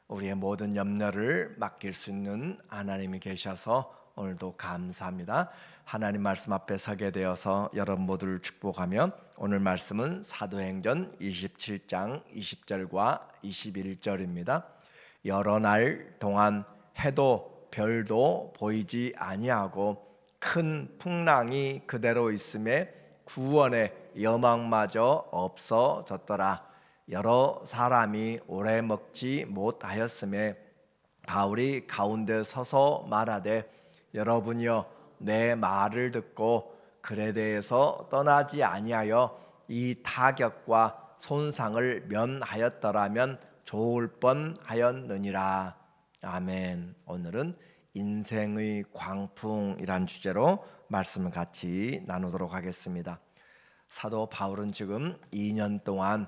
우리의 모든 염려를 맡길 수 있는 하나님이 계셔서 오늘도 감사합니다. 하나님 말씀 앞에 서게 되어서 여러분 모두를 축복하며 오늘 말씀은 사도행전 27장 20절과 21절입니다. 여러 날 동안 해도 별도 보이지 아니하고 큰 풍랑이 그대로 있음에 구원의 여망마저 없어졌더라. 여러 사람이 오래 먹지 못하였음에 바울이 가운데 서서 말하되 여러분이여 내 말을 듣고 그레데에서 떠나지 아니하여 이 타격과 손상을 면하였더라면 좋을 뻔하였느니라. 아멘. 오늘은 인생의 광풍이란 주제로 말씀을 같이 나누도록 하겠습니다. 사도 바울은 지금 2년 동안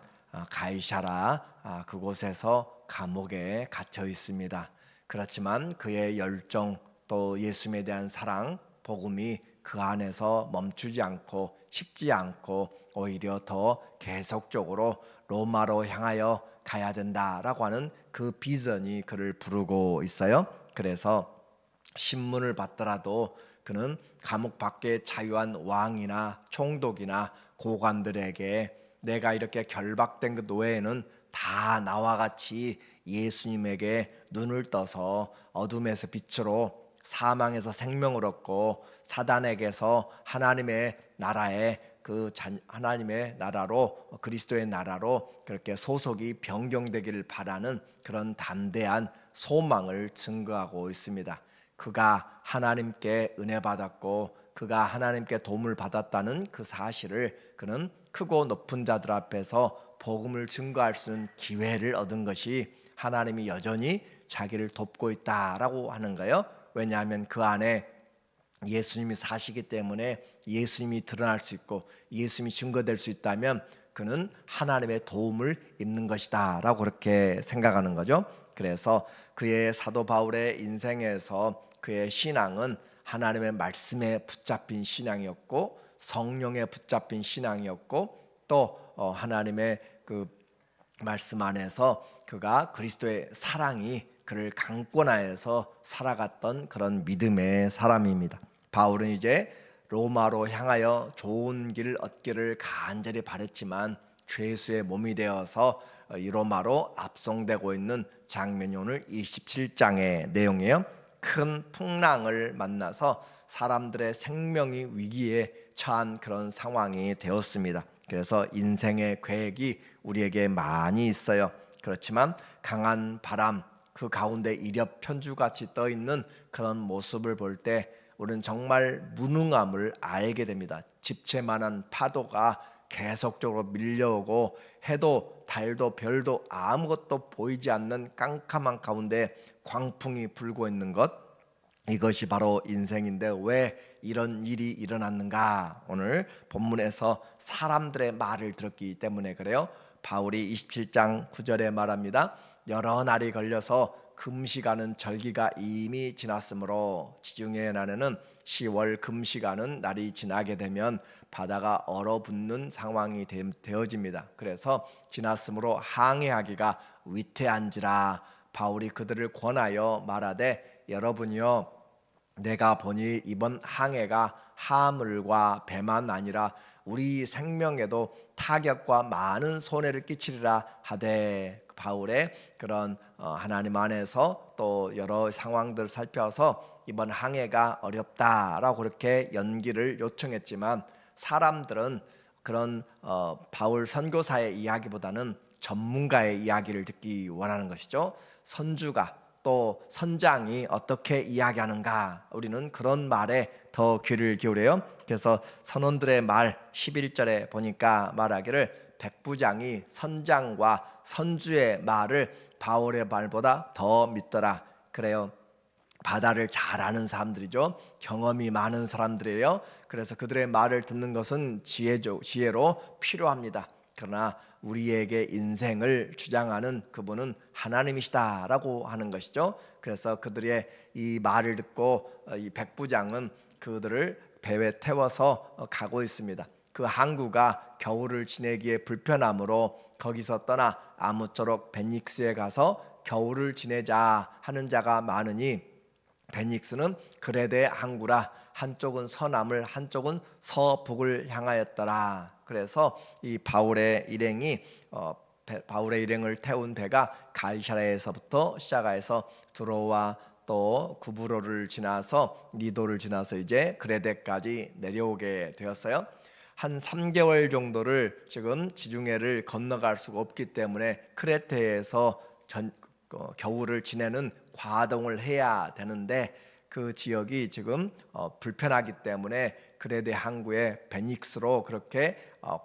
가이사라 그곳에서 감옥에 갇혀 있습니다. 그렇지만 그의 열정 또 예수님에 대한 사랑, 복음이 그 안에서 멈추지 않고 식지 않고 오히려 더 계속적으로 로마로 향하여 가야 된다라고 하는 그 비전이 그를 부르고 있어요. 그래서 신문을 받더라도 그는 감옥 밖에 자유한 왕이나 총독이나 고관들에게 내가 이렇게 결박된 그 노예는 다 나와 같이 예수님에게 눈을 떠서 어둠에서 빛으로 사망에서 생명을 얻고 사단에게서 하나님의 나라에 하나님의 나라로 그리스도의 나라로 그렇게 소속이 변경되기를 바라는 그런 담대한 소망을 증거하고 있습니다. 그가 하나님께 은혜 받았고 그가 하나님께 도움을 받았다는 그 사실을 그는 크고 높은 자들 앞에서 복음을 증거할 수 있는 기회를 얻은 것이 하나님이 여전히 자기를 돕고 있다라고 하는 거예요. 왜냐하면 그 안에 예수님이 사시기 때문에 예수님이 드러날 수 있고 예수님이 증거될 수 있다면 그는 하나님의 도움을 입는 것이다 라고 그렇게 생각하는 거죠. 그래서 그의 사도 바울의 인생에서 그의 신앙은 하나님의 말씀에 붙잡힌 신앙이었고 성령에 붙잡힌 신앙이었고 또 하나님의 그 말씀 안에서 그가 그리스도의 사랑이 그를 강권하여서 살아갔던 그런 믿음의 사람입니다. 바울은 이제 로마로 향하여 좋은 길 얻기를 간절히 바랬지만 죄수의 몸이 되어서 이 로마로 압송되고 있는 장면이 오늘 27장의 내용이에요. 큰 풍랑을 만나서 사람들의 생명이 위기에 처한 그런 상황이 되었습니다. 그래서 인생의 계획이 우리에게 많이 있어요. 그렇지만 강한 바람 그 가운데 이력 편주같이 떠 있는 그런 모습을 볼 때 우리는 정말 무능함을 알게 됩니다. 집채만한 파도가 계속적으로 밀려오고 해도 달도 별도 아무것도 보이지 않는 깜깜한 가운데 광풍이 불고 있는 것, 이것이 바로 인생인데 왜 이런 일이 일어났는가? 오늘 본문에서 사람들의 말을 들었기 때문에 그래요. 바울이 27장 9절에 말합니다. 여러 날이 걸려서 금시가는 절기가 이미 지났으므로 지중해 나라는 10월 금시가는 날이 지나게 되면 바다가 얼어붙는 상황이 되어집니다. 그래서 지났으므로 항해하기가 위태한지라. 바울이 그들을 권하여 말하되 여러분이요 내가 보니 이번 항해가 하물과 배만 아니라 우리 생명에도 타격과 많은 손해를 끼치리라 하되, 바울의 그런 하나님 안에서 또 여러 상황들을 살펴서 이번 항해가 어렵다라고 그렇게 연기를 요청했지만 사람들은 그런 바울 선교사의 이야기보다는 전문가의 이야기를 듣기 원하는 것이죠. 선주가 또 선장이 어떻게 이야기하는가, 우리는 그런 말에 더 귀를 기울여요. 그래서 선원들의 말 11절에 보니까 말하기를 백부장이 선장과 선주의 말을 바울의 말보다 더 믿더라. 그래요. 바다를 잘 아는 사람들이죠. 경험이 많은 사람들이에요. 그래서 그들의 말을 듣는 것은 지혜로 필요합니다. 그러나 우리에게 인생을 주장하는 그분은 하나님이시다라고 하는 것이죠. 그래서 그들의 이 말을 듣고 이 백부장은 그들을 배에 태워서 가고 있습니다. 그 항구가 겨울을 지내기에 불편하므로 거기서 떠나 아무쪼록 베닉스에 가서 겨울을 지내자 하는 자가 많으니 베닉스는 그레데 항구라 한쪽은 서남을 한쪽은 서북을 향하였더라. 그래서 이 바울의 일행을 태운 배가 갈샤라에서부터 시작해서 드로와 또 구브로를 지나서 니도를 지나서 이제 그레데까지 내려오게 되었어요. 한 3개월 정도를 지금 지중해를 건너갈 수가 없기 때문에 크레테에서 겨울을 지내는 과동을 해야 되는데 그 지역이 지금 불편하기 때문에 그레데 항구의 베닉스로 그렇게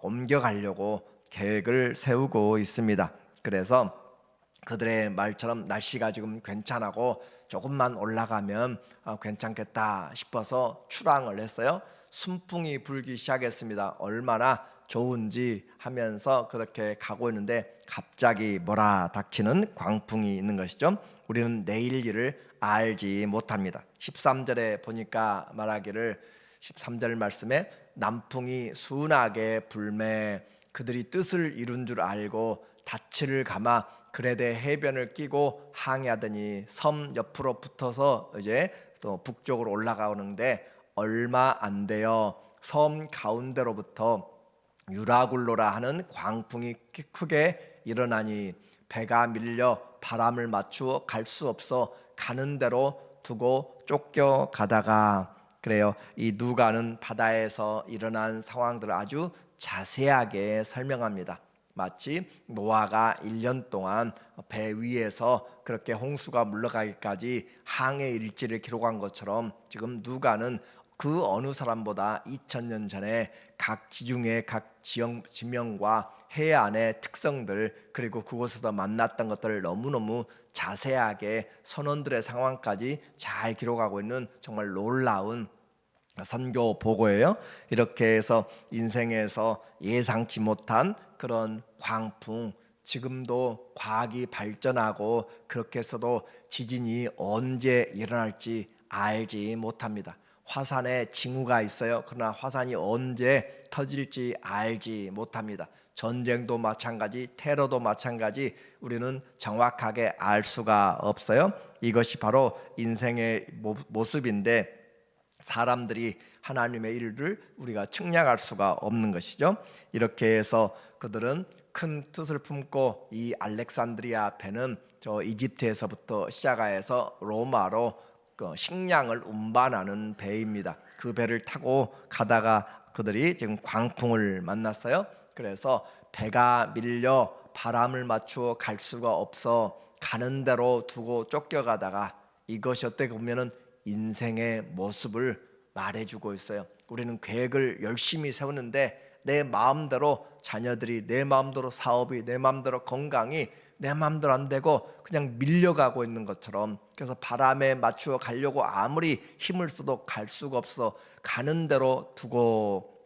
옮겨가려고 계획을 세우고 있습니다. 그래서 그들의 말처럼 날씨가 지금 괜찮고 조금만 올라가면 괜찮겠다 싶어서 출항을 했어요. 순풍이 불기 시작했습니다. 얼마나 좋은지 하면서 그렇게 가고 있는데 갑자기 몰아닥치는 광풍이 있는 것이죠. 우리는 내일 일을 알지 못합니다. 13절에 보니까 말하기를 13절 말씀에 남풍이 순하게 불매 그들이 뜻을 이룬 줄 알고 닻을 감아 그레데 해변을 끼고 항해하더니 섬 옆으로 붙어서 이제 또 북쪽으로 올라가는데 얼마 안 되어 섬 가운데로부터 유라굴로라 하는 광풍이 크게 일어나니 배가 밀려 바람을 맞추어 갈 수 없어 가는 대로 두고 쫓겨가다가 그래요. 이 누가는 바다에서 일어난 상황들을 아주 자세하게 설명합니다. 마치 노아가 1년 동안 배 위에서 그렇게 홍수가 물러가기까지 항해 일지를 기록한 것처럼 지금 누가는 그 어느 사람보다 2000년 전에 각 지중해 각 지명과 해안의 특성들 그리고 그곳에서 만났던 것들을 너무너무 자세하게 선원들의 상황까지 잘 기록하고 있는 정말 놀라운 선교 보고예요. 이렇게 해서 인생에서 예상치 못한 그런 광풍, 지금도 과학이 발전하고 그렇게 해서도 지진이 언제 일어날지 알지 못합니다. 화산에 징후가 있어요. 그러나 화산이 언제 터질지 알지 못합니다. 전쟁도 마찬가지, 테러도 마찬가지, 우리는 정확하게 알 수가 없어요. 이것이 바로 인생의 모습인데 사람들이 하나님의 일을 우리가 측량할 수가 없는 것이죠. 이렇게 해서 그들은 큰 뜻을 품고 이 알렉산드리아 배는 저 이집트에서부터 시작해서 로마로 식량을 운반하는 배입니다. 그 배를 타고 가다가 그들이 지금 광풍을 만났어요. 그래서 배가 밀려 바람을 맞추어 갈 수가 없어 가는 대로 두고 쫓겨가다가 이것이 어떻게 보면은 인생의 모습을 말해주고 있어요. 우리는 계획을 열심히 세우는데 내 마음대로 자녀들이, 내 마음대로 사업이, 내 마음대로 건강이 내 마음대로 안 되고 그냥 밀려가고 있는 것처럼, 그래서 바람에 맞추어 가려고 아무리 힘을 써도 갈 수가 없어 가는 대로 두고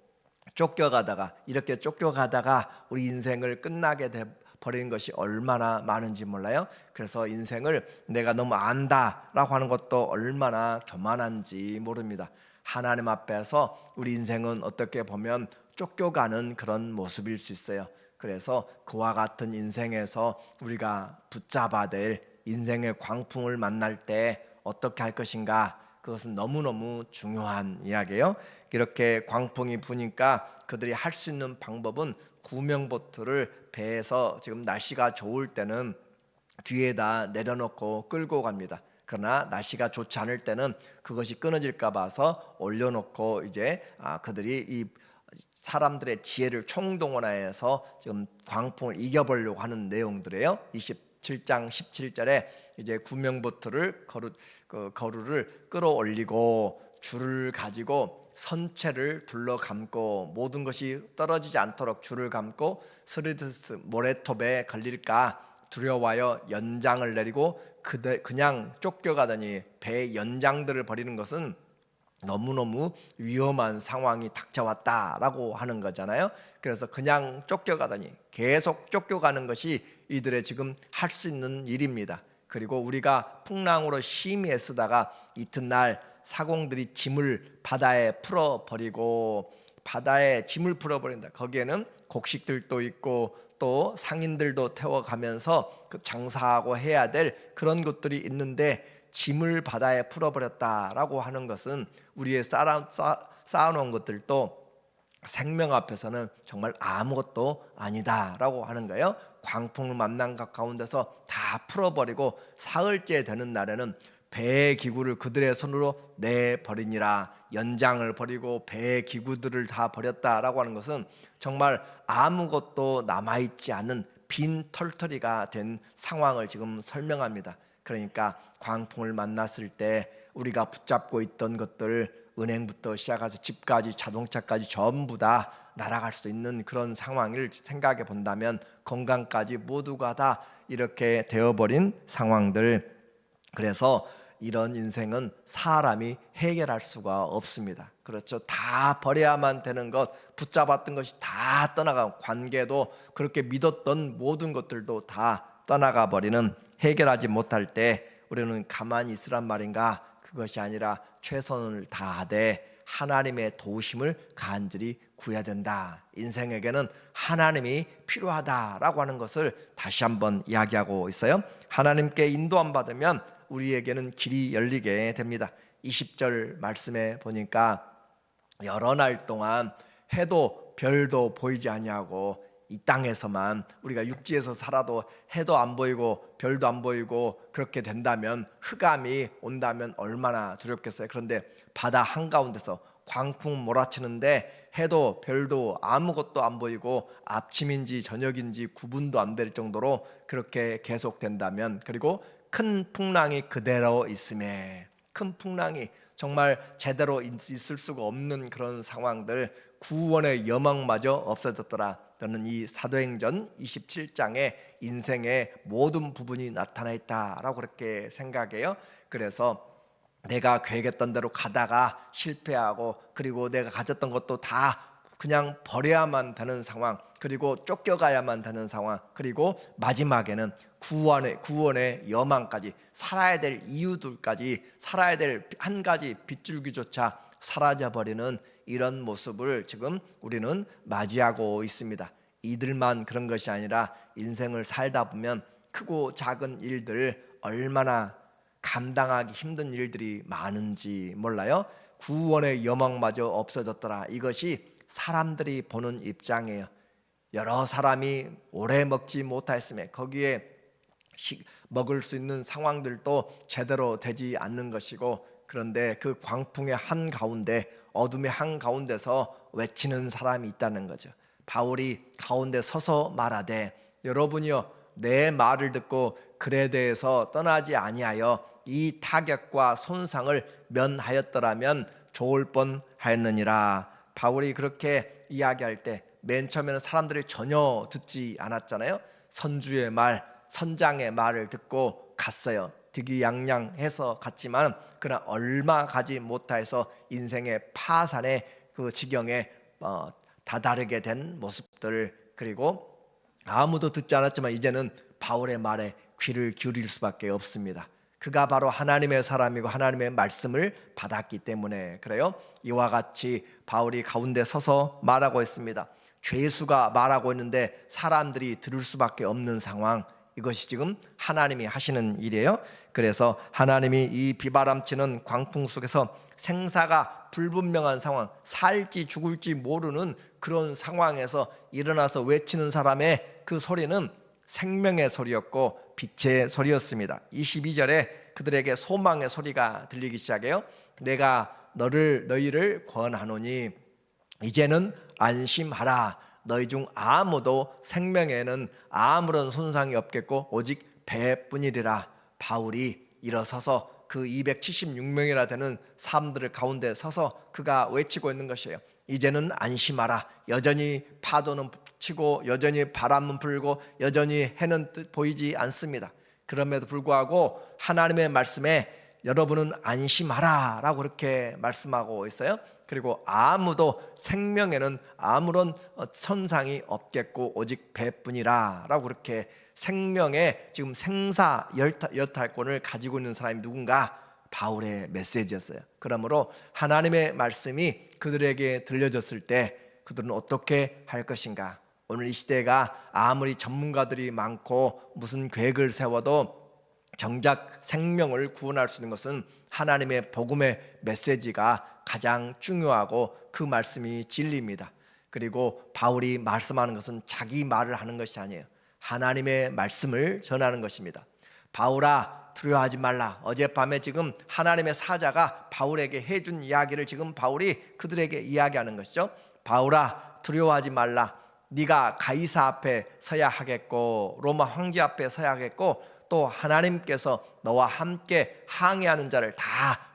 쫓겨가다가, 이렇게 쫓겨가다가 우리 인생을 끝나게 버리는 것이 얼마나 많은지 몰라요. 그래서 인생을 내가 너무 안다라고 하는 것도 얼마나 교만한지 모릅니다. 하나님 앞에서 우리 인생은 어떻게 보면 쫓겨가는 그런 모습일 수 있어요. 그래서 그와 같은 인생에서 우리가 붙잡아야 될 인생의 광풍을 만날 때 어떻게 할 것인가, 그것은 너무너무 중요한 이야기예요. 이렇게 광풍이 부니까 그들이 할 수 있는 방법은 구명보트를 배에서 지금 날씨가 좋을 때는 뒤에다 내려놓고 끌고 갑니다. 그러나 날씨가 좋지 않을 때는 그것이 끊어질까 봐서 올려놓고 이제 그들이 이 사람들의 지혜를 총동원해서 지금 광풍을 이겨보려고 하는 내용들이에요. 27장 17절에 이제 구명보트를 거루를 끌어올리고 줄을 가지고 선체를 둘러감고 모든 것이 떨어지지 않도록 줄을 감고 스리드스 모래톱에 걸릴까 두려워하여 연장을 내리고 그냥 쫓겨가더니 배의 연장들을 버리는 것은 너무너무 위험한 상황이 닥쳐왔다라고 하는 거잖아요. 그래서 그냥 쫓겨가더니 계속 쫓겨가는 것이 이들의 지금 할 수 있는 일입니다. 그리고 우리가 풍랑으로 심히 애쓰다가 이튿날 사공들이 짐을 바다에 풀어버리고, 바다에 짐을 풀어버린다. 거기에는 곡식들도 있고 또 상인들도 태워가면서 그 장사하고 해야 될 그런 것들이 있는데 짐을 바다에 풀어버렸다라고 하는 것은 우리의 쌓아놓은 것들도 생명 앞에서는 정말 아무것도 아니다라고 하는 거예요. 광풍을 만난 가운데서 다 풀어버리고 사흘째 되는 날에는 배의 기구를 그들의 손으로 내버리니라. 연장을 버리고 배의 기구들을 다 버렸다라고 하는 것은 정말 아무것도 남아있지 않은 빈 털터리가 된 상황을 지금 설명합니다. 그러니까 광풍을 만났을 때 우리가 붙잡고 있던 것들, 은행부터 시작해서 집까지 자동차까지 전부 다 날아갈 수 있는 그런 상황을 생각해 본다면 건강까지 모두가 다 이렇게 되어버린 상황들, 그래서 이런 인생은 사람이 해결할 수가 없습니다. 그렇죠. 다 버려야만 되는 것, 붙잡았던 것이 다 떠나가고 관계도 그렇게 믿었던 모든 것들도 다 떠나가 버리는, 해결하지 못할 때 우리는 가만히 있으란 말인가? 그것이 아니라 최선을 다하되 하나님의 도우심을 간절히 구해야 된다. 인생에게는 하나님이 필요하다라고 하는 것을 다시 한번 이야기하고 있어요. 하나님께 인도함 받으면 우리에게는 길이 열리게 됩니다. 20절 말씀에 보니까 여러 날 동안 해도 별도 보이지 아니하고 이 땅에서만 우리가 육지에서 살아도 해도 안 보이고 별도 안 보이고 그렇게 된다면, 흑암이 온다면 얼마나 두렵겠어요. 그런데 바다 한가운데서 광풍 몰아치는데 해도 별도 아무것도 안 보이고 아침인지 저녁인지 구분도 안 될 정도로 그렇게 계속된다면, 그리고 큰 풍랑이 그대로 있음에, 큰 풍랑이 정말 제대로 있을 수가 없는 그런 상황들, 구원의 여망마저 없어졌더라. 저는 이 사도행전 27장에 인생의 모든 부분이 나타나 있다라고 그렇게 생각해요. 그래서 내가 계획했던 대로 가다가 실패하고, 그리고 내가 가졌던 것도 다 그냥 버려야만 되는 상황, 그리고 쫓겨가야만 되는 상황, 그리고 마지막에는 구원의 여망까지, 살아야 될 이유들까지, 살아야 될 한 가지 빗줄기조차 사라져버리는 이런 모습을 지금 우리는 맞이하고 있습니다. 이들만 그런 것이 아니라 인생을 살다 보면 크고 작은 일들, 얼마나 감당하기 힘든 일들이 많은지 몰라요. 구원의 여망마저 없어졌더라. 이것이 사람들이 보는 입장이에요. 여러 사람이 오래 먹지 못하였음에 거기에 먹을 수 있는 상황들도 제대로 되지 않는 것이고, 그런데 그 광풍의 한가운데, 어둠의 한가운데서 외치는 사람이 있다는 거죠. 바울이 가운데 서서 말하되, 여러분이요 내 말을 듣고 글에 대해서 떠나지 아니하여 이 타격과 손상을 면하였더라면 좋을 뻔하였느니라. 바울이 그렇게 이야기할 때 맨 처음에는 사람들이 전혀 듣지 않았잖아요. 선주의 말, 선장의 말을 듣고 갔어요. 득이양양해서 갔지만 그러나 얼마 가지 못해서 인생의 파산의 그 지경에 다다르게 된 모습들, 그리고 아무도 듣지 않았지만 이제는 바울의 말에 귀를 기울일 수밖에 없습니다. 그가 바로 하나님의 사람이고 하나님의 말씀을 받았기 때문에 그래요. 이와 같이 바울이 가운데 서서 말하고 있습니다. 죄수가 말하고 있는데 사람들이 들을 수밖에 없는 상황, 이것이 지금 하나님이 하시는 일이에요. 그래서 하나님이 이 비바람치는 광풍 속에서 생사가 불분명한 상황, 살지 죽을지 모르는 그런 상황에서 일어나서 외치는 사람의 그 소리는 생명의 소리였고 빛의 소리였습니다. 22절에 그들에게 소망의 소리가 들리기 시작해요. 내가 너희를 권하노니 이제는 안심하라. 너희 중 아무도 생명에는 아무런 손상이 없겠고 오직 배뿐이리라. 바울이 일어서서 그 276명이나 되는 사람들 가운데 서서 그가 외치고 있는 것이에요. 이제는 안심하라. 여전히 파도는 치고 여전히 바람은 불고 여전히 해는 보이지 않습니다. 그럼에도 불구하고 하나님의 말씀에 여러분은 안심하라 라고 그렇게 말씀하고 있어요. 그리고 아무도 생명에는 아무런 손상이 없겠고 오직 배뿐이라 라고 그렇게 생명의 지금 생사 여탈권을 가지고 있는 사람이 누군가? 바울의 메시지였어요. 그러므로 하나님의 말씀이 그들에게 들려졌을 때 그들은 어떻게 할 것인가? 오늘 이 시대가 아무리 전문가들이 많고 무슨 계획을 세워도 정작 생명을 구원할 수 있는 것은 하나님의 복음의 메시지가 가장 중요하고 그 말씀이 진리입니다. 그리고 바울이 말씀하는 것은 자기 말을 하는 것이 아니에요. 하나님의 말씀을 전하는 것입니다. 바울아, 두려워하지 말라. 어젯밤에 지금 하나님의 사자가 바울에게 해준 이야기를 지금 바울이 그들에게 이야기하는 것이죠. 바울아, 두려워하지 말라. 네가 가이사 앞에 서야 하겠고 로마 황제 앞에 서야 하겠고 또 하나님께서 너와 함께 항해하는 자를 다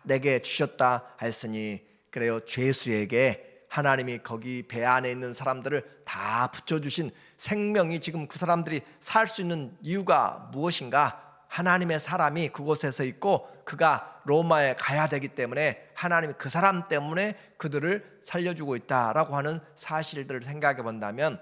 내게 주셨다 했으니, 그래요, 죄수에게 하나님이 거기 배 안에 있는 사람들을 다 붙여주신 생명이 지금 그 사람들이 살 수 있는 이유가 무엇인가? 하나님의 사람이 그곳에서 있고 그가 로마에 가야 되기 때문에 하나님이 그 사람 때문에 그들을 살려주고 있다라고 하는 사실들을 생각해 본다면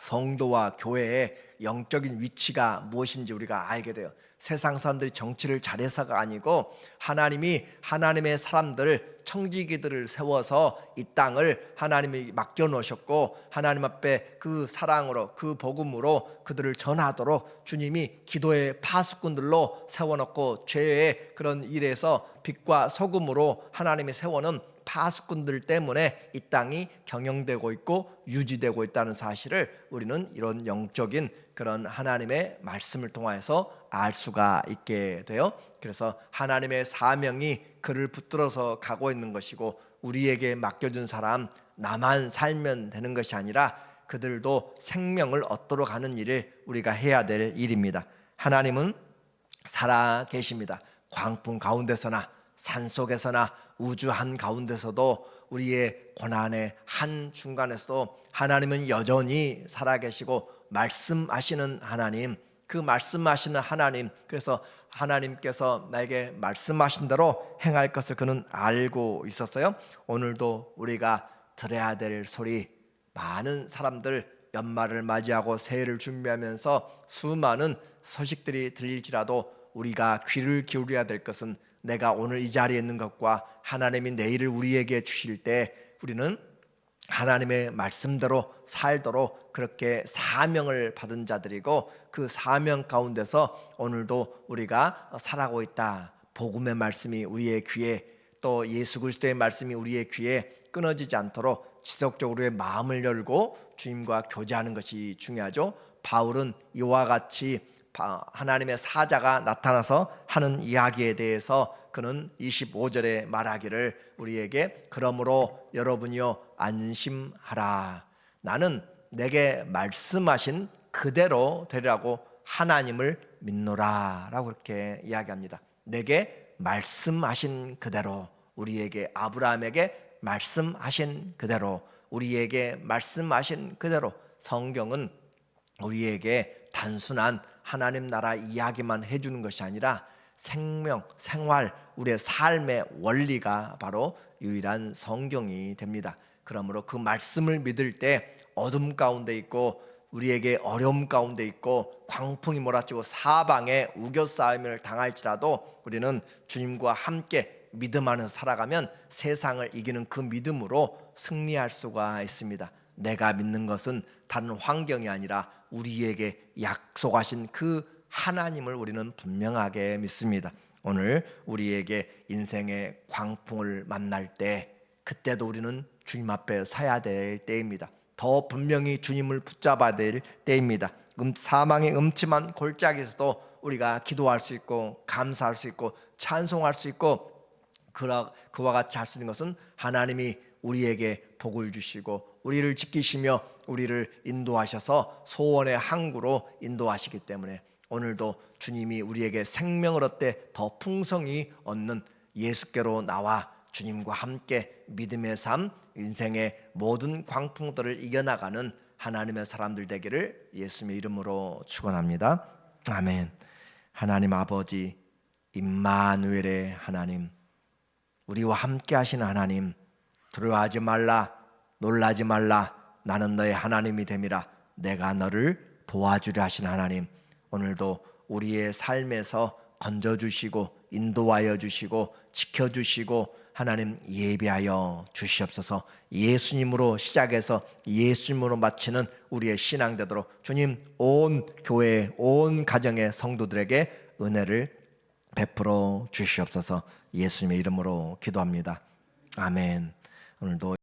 성도와 교회의 영적인 위치가 무엇인지 우리가 알게 돼요. 세상 사람들이 정치를 잘해서가 아니고 하나님이 하나님의 사람들, 청지기들을 세워서 이 땅을 하나님이 맡겨놓으셨고 하나님 앞에 그 사랑으로 그 복음으로 그들을 전하도록 주님이 기도의 파수꾼들로 세워놓고 죄의 그런 일에서 빛과 소금으로 하나님이 세워놓은 파수꾼들 때문에 이 땅이 경영되고 있고 유지되고 있다는 사실을 우리는 이런 영적인 그런 하나님의 말씀을 통해서 알 수가 있게 돼요. 그래서 하나님의 사명이 그를 붙들어서 가고 있는 것이고 우리에게 맡겨준 사람 나만 살면 되는 것이 아니라 그들도 생명을 얻도록 하는 일을 우리가 해야 될 일입니다. 하나님은 살아 계십니다. 광풍 가운데서나 산속에서나 우주 한가운데서도 우리의 고난의 한중간에서도 하나님은 여전히 살아계시고 말씀하시는 하나님, 그 말씀하시는 하나님, 그래서 하나님께서 나에게 말씀하신 대로 행할 것을 그는 알고 있었어요. 오늘도 우리가 들어야 될 소리, 많은 사람들 연말을 맞이하고 새해를 준비하면서 수많은 소식들이 들릴지라도 우리가 귀를 기울여야 될 것은 내가 오늘 이 자리에 있는 것과 하나님이 내일을 우리에게 주실 때 우리는 하나님의 말씀대로 살도록 그렇게 사명을 받은 자들이고 그 사명 가운데서 오늘도 우리가 살아가고 있다. 복음의 말씀이 우리의 귀에 또 예수 그리스도의 말씀이 우리의 귀에 끊어지지 않도록 지속적으로 우리의 마음을 열고 주님과 교제하는 것이 중요하죠. 바울은 이와 같이 하나님의 사자가 나타나서 하는 이야기에 대해서 그는 25절에 말하기를 우리에게 그러므로 여러분이요 안심하라. 나는 내게 말씀하신 그대로 되리라고 하나님을 믿노라 라고 그렇게 이야기합니다. 내게 말씀하신 그대로, 우리에게 아브라함에게 말씀하신 그대로, 우리에게 말씀하신 그대로. 성경은 우리에게 단순한 하나님 나라 이야기만 해주는 것이 아니라 생명, 생활, 우리의 삶의 원리가 바로 유일한 성경이 됩니다. 그러므로 그 말씀을 믿을 때 어둠 가운데 있고 우리에게 어려움 가운데 있고 광풍이 몰아치고 사방에 우겨싸임을 당할지라도 우리는 주님과 함께 믿음 안에서 살아가면 세상을 이기는 그 믿음으로 승리할 수가 있습니다. 내가 믿는 것은 다른 환경이 아니라 우리에게 약속하신 그 하나님을 우리는 분명하게 믿습니다. 오늘 우리에게 인생의 광풍을 만날 때 그때도 우리는 주님 앞에 서야 될 때입니다. 더 분명히 주님을 붙잡아야 될 때입니다. 사망의 음침한 골짜기에서도 우리가 기도할 수 있고 감사할 수 있고 찬송할 수 있고 그와 같이 할 수 있는 것은 하나님이 우리에게 복을 주시고 우리를 지키시며 우리를 인도하셔서 소원의 항구로 인도하시기 때문에 오늘도 주님이 우리에게 생명을 얻되 더 풍성히 얻는 예수께로 나와 주님과 함께 믿음의 삶, 인생의 모든 광풍들을 이겨나가는 하나님의 사람들 되기를 예수님의 이름으로 축원합니다. 아멘. 하나님 아버지, 임마누엘의 하나님, 우리와 함께 하시는 하나님, 두려워하지 말라, 놀라지 말라, 나는 너의 하나님이 됨이라, 내가 너를 도와주려 하신 하나님, 오늘도 우리의 삶에서 건져주시고 인도하여 주시고 지켜주시고 하나님 예비하여 주시옵소서. 예수님으로 시작해서 예수님으로 마치는 우리의 신앙 되도록 주님 온 교회 온 가정의 성도들에게 은혜를 베풀어 주시옵소서. 예수님의 이름으로 기도합니다. 아멘. 오늘도